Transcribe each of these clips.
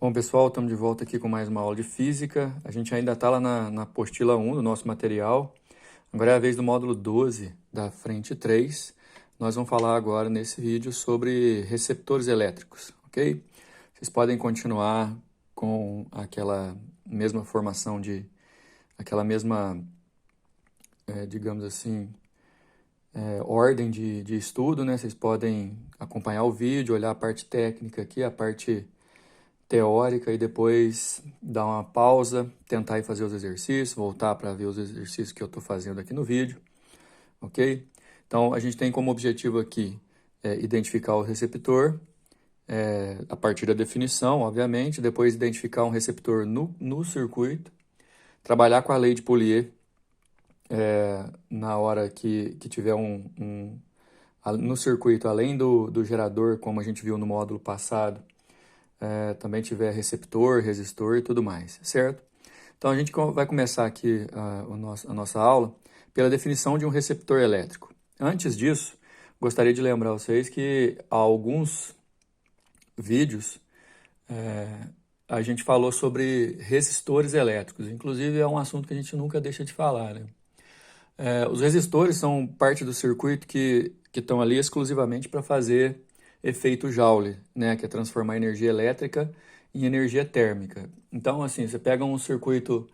Bom, pessoal, estamos de volta aqui com mais uma aula de física. A gente ainda está lá na apostila 1 do nosso material. Agora é a vez do módulo 12 da frente 3. Nós vamos falar agora nesse vídeo sobre receptores elétricos, ok? Vocês podem continuar com aquela mesma formação aquela mesma, digamos assim, ordem de estudo, né? Vocês podem acompanhar o vídeo, olhar a parte técnica aqui, a parte teórica e depois dar uma pausa, tentar ir fazer os exercícios, voltar para ver os exercícios que eu estou fazendo aqui no vídeo, ok? Então, a gente tem como objetivo aqui identificar o receptor, a partir da definição, obviamente, depois identificar um receptor no circuito, trabalhar com a lei de Polier na hora que tiver no circuito, além do gerador, como a gente viu no módulo passado, também tiver receptor, resistor e tudo mais, certo? Então a gente vai começar aqui a nossa aula pela definição de um receptor elétrico. Antes disso, gostaria de lembrar vocês que há alguns vídeos a gente falou sobre resistores elétricos. Inclusive é um assunto que a gente nunca deixa de falar, né? Os resistores são parte do circuito que estão ali exclusivamente para fazer efeito Joule, né, que é transformar energia elétrica em energia térmica. Então, assim, você pega um circuito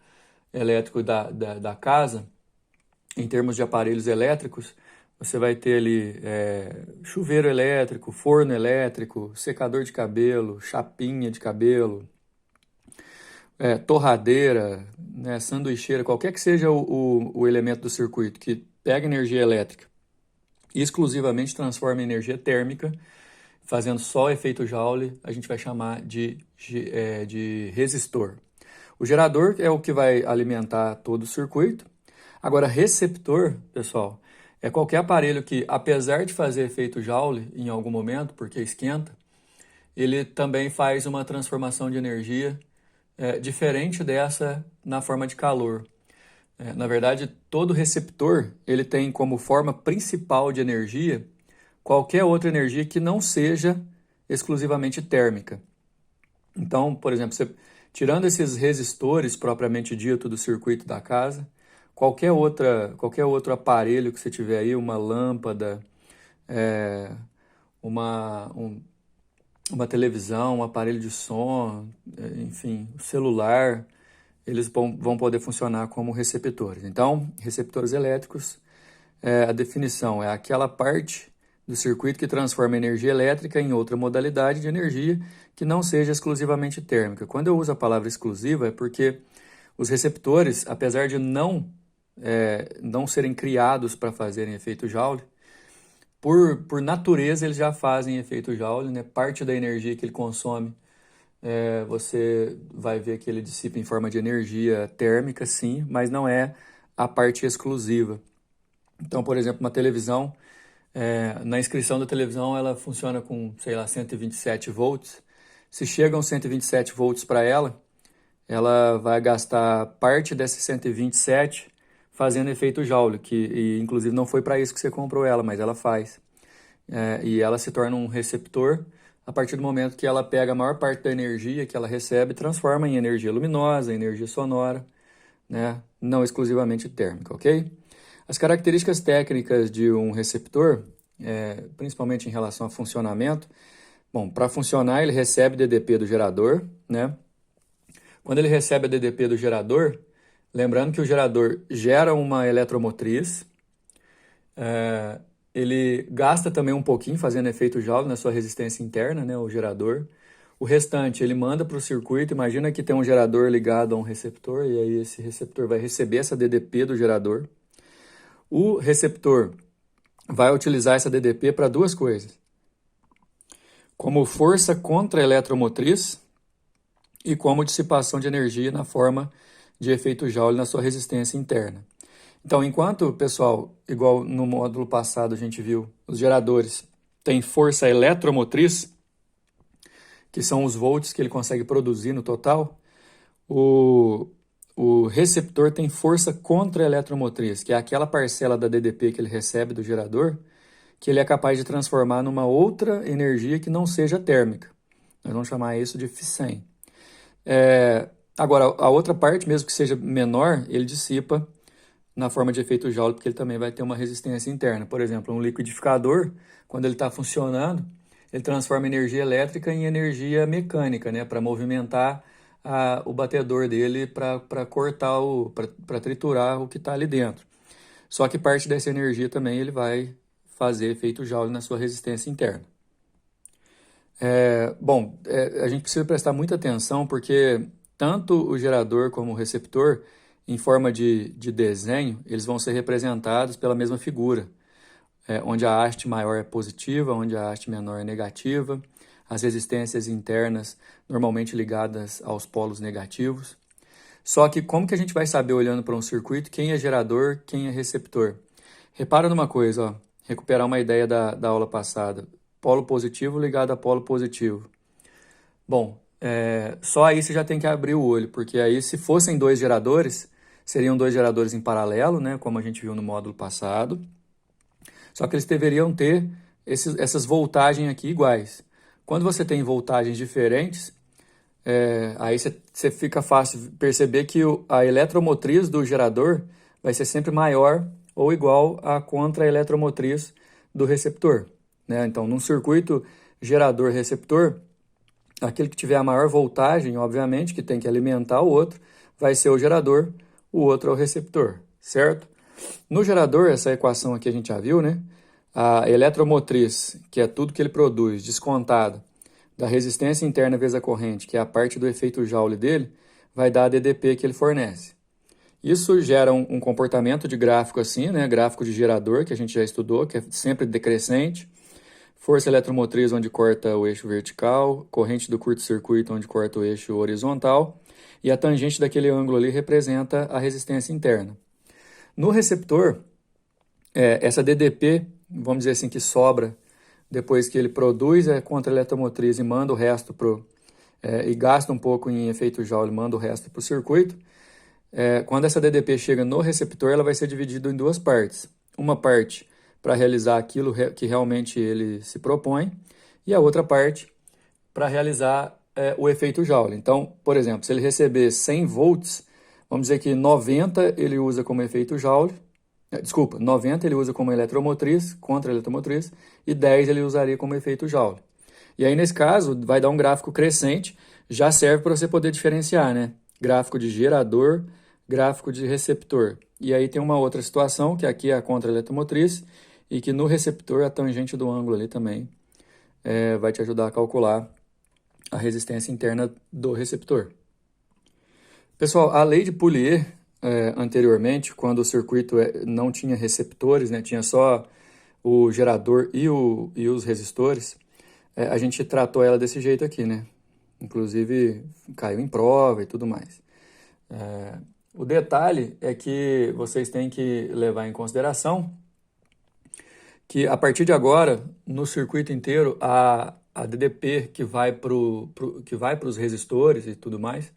elétrico da casa, em termos de aparelhos elétricos, você vai ter ali chuveiro elétrico, forno elétrico, secador de cabelo, chapinha de cabelo, torradeira, né, sanduicheira, qualquer que seja o elemento do circuito que pega energia elétrica e exclusivamente transforma em energia térmica, fazendo só efeito Joule, a gente vai chamar de resistor. O gerador é o que vai alimentar todo o circuito. Agora, receptor, pessoal, é qualquer aparelho que, apesar de fazer efeito Joule em algum momento, porque esquenta, ele também faz uma transformação de energia diferente dessa na forma de calor. Na verdade, todo receptor ele tem como forma principal de energia qualquer outra energia que não seja exclusivamente térmica. Então, por exemplo, tirando esses resistores propriamente dito do circuito da casa, qualquer outro aparelho que você tiver aí, uma lâmpada, uma televisão, um aparelho de som, enfim, celular, eles vão poder funcionar como receptores. Então, receptores elétricos, a definição é aquela parte do circuito que transforma energia elétrica em outra modalidade de energia que não seja exclusivamente térmica. Quando eu uso a palavra exclusiva é porque os receptores, apesar de não serem criados para fazerem efeito Joule, por natureza eles já fazem efeito Joule, né? Parte da energia que ele consome você vai ver que ele dissipa em forma de energia térmica, sim, mas não é a parte exclusiva. Então, por exemplo, uma televisão, na inscrição da televisão ela funciona com, sei lá, 127 volts. Se chegam 127 volts para ela vai gastar parte desses 127 fazendo efeito Joule, que inclusive não foi para isso que você comprou ela, mas ela faz. E ela se torna um receptor a partir do momento que ela pega a maior parte da energia que ela recebe e transforma em energia luminosa, energia sonora, né? Não exclusivamente térmica, ok? As características técnicas de um receptor, principalmente em relação a funcionamento, bom, para funcionar ele recebe DDP do gerador, né? Quando ele recebe a DDP do gerador, lembrando que o gerador gera uma eletromotriz, ele gasta também um pouquinho fazendo efeito Joule na sua resistência interna, né, o gerador. O restante ele manda para o circuito. Imagina que tem um gerador ligado a um receptor e aí esse receptor vai receber essa DDP do gerador. O receptor vai utilizar essa DDP para duas coisas: como força contra-eletromotriz e como dissipação de energia na forma de efeito Joule na sua resistência interna. Então, enquanto, pessoal, igual no módulo passado a gente viu, os geradores têm força eletromotriz, que são os volts que ele consegue produzir no total, o receptor tem força contra-eletromotriz, que é aquela parcela da DDP que ele recebe do gerador, que ele é capaz de transformar numa outra energia que não seja térmica. Nós vamos chamar isso de Fc. Agora, a outra parte, mesmo que seja menor, ele dissipa na forma de efeito Joule, porque ele também vai ter uma resistência interna. Por exemplo, um liquidificador, quando ele está funcionando, ele transforma energia elétrica em energia mecânica, né, para movimentar o batedor dele para cortar, para triturar o que está ali dentro. Só que parte dessa energia também ele vai fazer efeito Joule na sua resistência interna. A gente precisa prestar muita atenção porque tanto o gerador como o receptor, em forma de desenho, eles vão ser representados pela mesma figura, onde a haste maior é positiva, onde a haste menor é negativa, as resistências internas normalmente ligadas aos polos negativos. Só que como que a gente vai saber olhando para um circuito quem é gerador, quem é receptor? Repara numa coisa, ó, recuperar uma ideia da aula passada. Polo positivo ligado a polo positivo. Bom, só aí você já tem que abrir o olho, porque aí se fossem dois geradores, seriam dois geradores em paralelo, né, como a gente viu no módulo passado. Só que eles deveriam ter essas voltagens aqui iguais. Quando você tem voltagens diferentes, aí você fica fácil perceber que a eletromotriz do gerador vai ser sempre maior ou igual à contra-eletromotriz do receptor, né? Então, num circuito gerador-receptor, aquele que tiver a maior voltagem, obviamente, que tem que alimentar o outro, vai ser o gerador, o outro é o receptor, certo? No gerador, essa equação aqui a gente já viu, né? A eletromotriz, que é tudo que ele produz, descontado da resistência interna vezes a corrente, que é a parte do efeito Joule dele, vai dar a DDP que ele fornece. Isso gera um comportamento de gráfico assim, né? Gráfico de gerador, que a gente já estudou, que é sempre decrescente. Força eletromotriz, onde corta o eixo vertical. Corrente do curto-circuito, onde corta o eixo horizontal. E a tangente daquele ângulo ali representa a resistência interna. No receptor, essa DDP, vamos dizer assim, que sobra depois que ele produz a contra-eletromotriz e manda o resto e gasta um pouco em efeito Joule, manda o resto para o circuito. Quando essa DDP chega no receptor, ela vai ser dividida em duas partes. Uma parte para realizar aquilo que realmente ele se propõe e a outra parte para realizar o efeito Joule. Então, por exemplo, se ele receber 100 volts, vamos dizer que 90 ele usa como efeito Joule, 90 ele usa como eletromotriz, contra-eletromotriz, e 10 ele usaria como efeito Joule. E aí, nesse caso, vai dar um gráfico crescente, já serve para você poder diferenciar, né? Gráfico de gerador, gráfico de receptor. E aí tem uma outra situação, que aqui é a contra-eletromotriz, e que no receptor a tangente do ângulo ali também vai te ajudar a calcular a resistência interna do receptor. Pessoal, a lei de Poulier, anteriormente, quando o circuito não tinha receptores, né, tinha só o gerador e os resistores, a gente tratou ela desse jeito aqui, né? Inclusive, caiu em prova e tudo mais. O detalhe é que vocês têm que levar em consideração que, a partir de agora, no circuito inteiro, a DDP que vai para os resistores e tudo mais,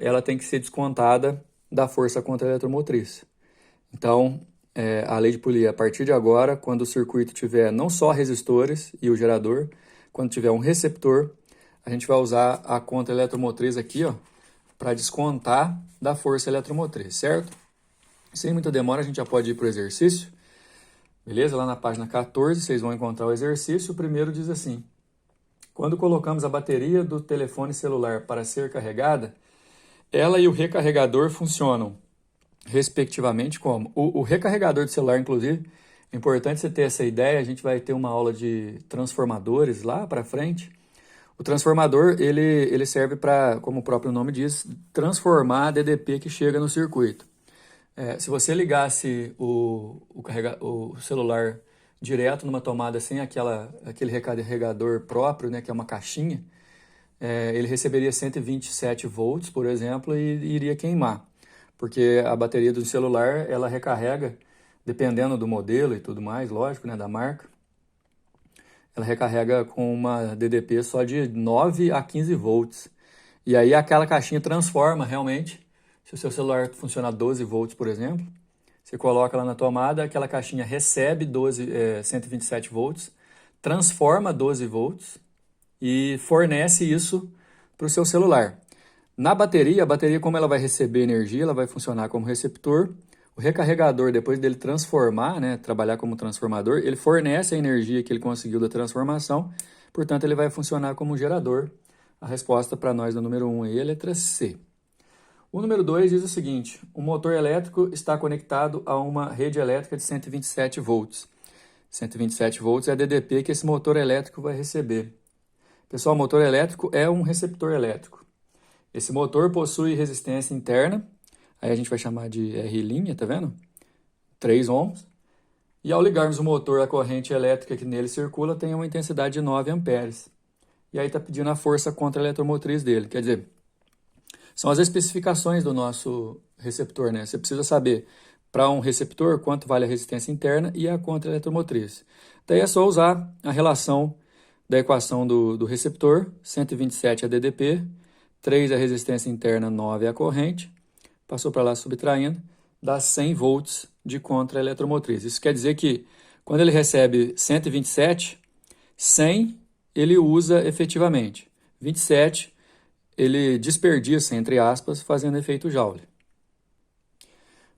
ela tem que ser descontada da força contra-eletromotriz. Então, a lei de Poulier, a partir de agora, quando o circuito tiver não só resistores e o gerador, quando tiver um receptor, a gente vai usar a contra-eletromotriz aqui, ó, para descontar da força eletromotriz, certo? Sem muita demora, a gente já pode ir para o exercício. Beleza? Lá na página 14, vocês vão encontrar o exercício. O primeiro diz assim: quando colocamos a bateria do telefone celular para ser carregada, ela e o recarregador funcionam, respectivamente, como? O recarregador do celular, inclusive, é importante você ter essa ideia. A gente vai ter uma aula de transformadores lá para frente. O transformador, ele serve para, como o próprio nome diz, transformar a DDP que chega no circuito. Se você ligasse o celular direto numa tomada sem aquele recarregador próprio, né, que é uma caixinha, ele receberia 127 volts, por exemplo, e iria queimar. Porque a bateria do celular, ela recarrega, dependendo do modelo e tudo mais, lógico, né, da marca, ela recarrega com uma DDP só de 9 a 15 volts. E aí aquela caixinha transforma realmente. Se o seu celular funciona a 12 volts, por exemplo, você coloca lá na tomada, aquela caixinha recebe 127 volts, transforma 12 volts e fornece isso para o seu celular. Na bateria, a bateria, como ela vai receber energia, ela vai funcionar como receptor. O recarregador, depois dele transformar, né, trabalhar como transformador, ele fornece a energia que ele conseguiu da transformação, portanto, ele vai funcionar como gerador. A resposta para nós no número 1 aí é a letra C. O número 2 diz o seguinte: o motor elétrico está conectado a uma rede elétrica de 127 volts. 127 volts é a DDP que esse motor elétrico vai receber. Pessoal, o motor elétrico é um receptor elétrico. Esse motor possui resistência interna, aí a gente vai chamar de R', tá vendo? 3 ohms. E ao ligarmos o motor, a corrente elétrica que nele circula tem uma intensidade de 9 amperes. E aí está pedindo a força contra a eletromotriz dele. Quer dizer, são as especificações do nosso receptor, né? Você precisa saber, para um receptor, quanto vale a resistência interna e a contra-eletromotriz. Daí é só usar a relação da equação do receptor, 127 é a DDP, 3 é a resistência interna, 9 é a corrente, passou para lá subtraindo, dá 100 volts de contra-eletromotriz. Isso quer dizer que, quando ele recebe 127, 100 ele usa efetivamente, 27 ele desperdiça, entre aspas, fazendo efeito Joule.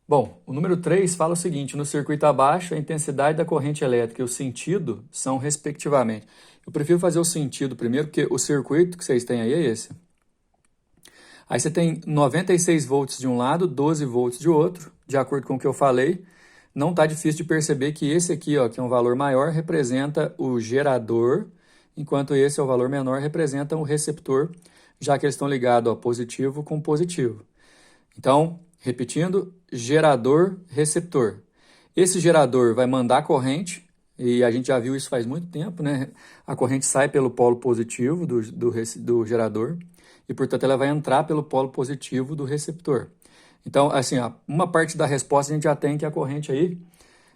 Bom, o número 3 fala o seguinte: no circuito abaixo, a intensidade da corrente elétrica e o sentido são respectivamente. Eu prefiro fazer o sentido primeiro, porque o circuito que vocês têm aí é esse. Aí você tem 96 volts de um lado, 12 volts de outro, de acordo com o que eu falei. Não está difícil de perceber que esse aqui, ó, que é um valor maior, representa o gerador, enquanto esse é o valor menor, representa o receptor, já que eles estão ligados a positivo com positivo. Então, repetindo, gerador, receptor. Esse gerador vai mandar corrente, e a gente já viu isso faz muito tempo, né? A corrente sai pelo polo positivo do gerador, e, portanto, ela vai entrar pelo polo positivo do receptor. Então, assim, ó, uma parte da resposta a gente já tem que a corrente aí,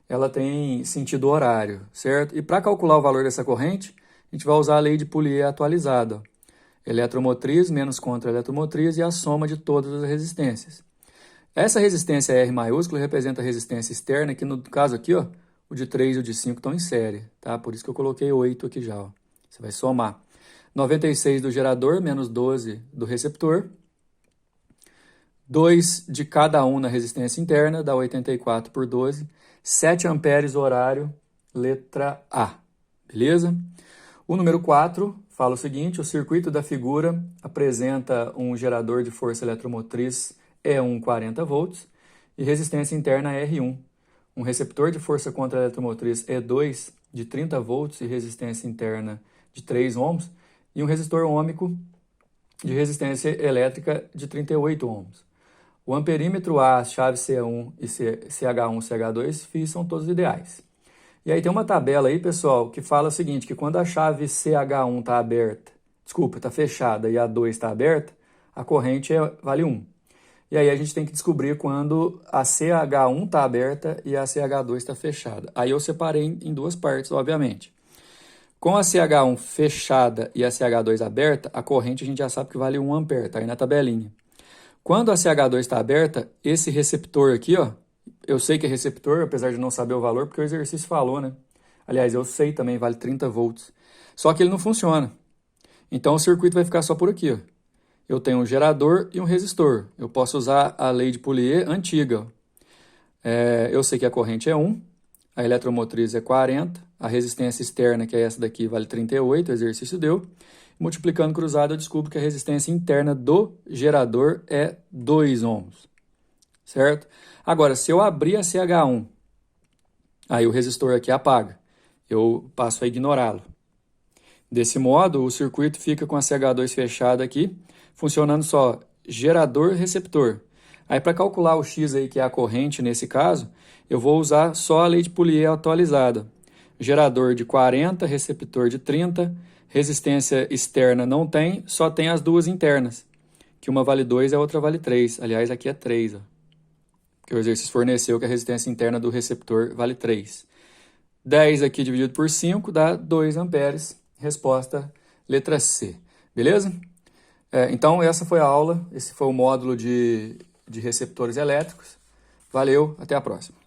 ela tem sentido horário, certo? E para calcular o valor dessa corrente, a gente vai usar a lei de Poulier atualizada. Eletromotriz menos contra-eletromotriz e a soma de todas as resistências. Essa resistência R maiúscula representa a resistência externa, que no caso aqui, ó, o de 3 e o de 5 estão em série, tá? Por isso que eu coloquei 8 aqui já, ó. Você vai somar 96 do gerador menos 12 do receptor. 2 de cada um na resistência interna, dá 84 por 12. 7 amperes horário, letra A. Beleza? O número 4 fala o seguinte: o circuito da figura apresenta um gerador de força eletromotriz E1 40 volts e resistência interna R1. Um receptor de força contra a eletromotriz E2 de 30 volts e resistência interna de 3 ohms e um resistor ôhmico de resistência elétrica de 38 ohms. O amperímetro A, chave C1 e CH1, CH2, FI são todos ideais. E aí tem uma tabela aí, pessoal, que fala o seguinte, que quando a chave CH1 está aberta, está fechada e a 2 está aberta, a corrente vale 1. E aí a gente tem que descobrir quando a CH1 está aberta e a CH2 está fechada. Aí eu separei em duas partes, obviamente. Com a CH1 fechada e a CH2 aberta, a corrente a gente já sabe que vale 1 ampere, está aí na tabelinha. Quando a CH2 está aberta, esse receptor aqui, ó, eu sei que é receptor, apesar de não saber o valor, porque o exercício falou, né? Aliás, eu sei também, vale 30 volts. Só que ele não funciona. Então o circuito vai ficar só por aqui, ó. Eu tenho um gerador e um resistor. Eu posso usar a lei de Poulier antiga. Eu sei que a corrente é 1, a eletromotriz é 40, a resistência externa, que é essa daqui, vale 38, o exercício deu. Multiplicando cruzado, eu descubro que a resistência interna do gerador é 2 ohms. Certo? Agora, se eu abrir a CH1, aí o resistor aqui apaga. Eu passo a ignorá-lo. Desse modo, o circuito fica com a CH2 fechada aqui, funcionando só gerador-receptor. Aí, para calcular o X aí, que é a corrente nesse caso, eu vou usar só a lei de Poulier atualizada. Gerador de 40, receptor de 30, resistência externa não tem, só tem as duas internas, que uma vale 2 e a outra vale 3. Aliás, aqui é 3, ó, porque o exercício forneceu que a resistência interna do receptor vale 3. 10 aqui dividido por 5 dá 2 amperes. Resposta, letra C. Beleza? Então, essa foi a aula, esse foi o módulo de receptores elétricos. Valeu, até a próxima.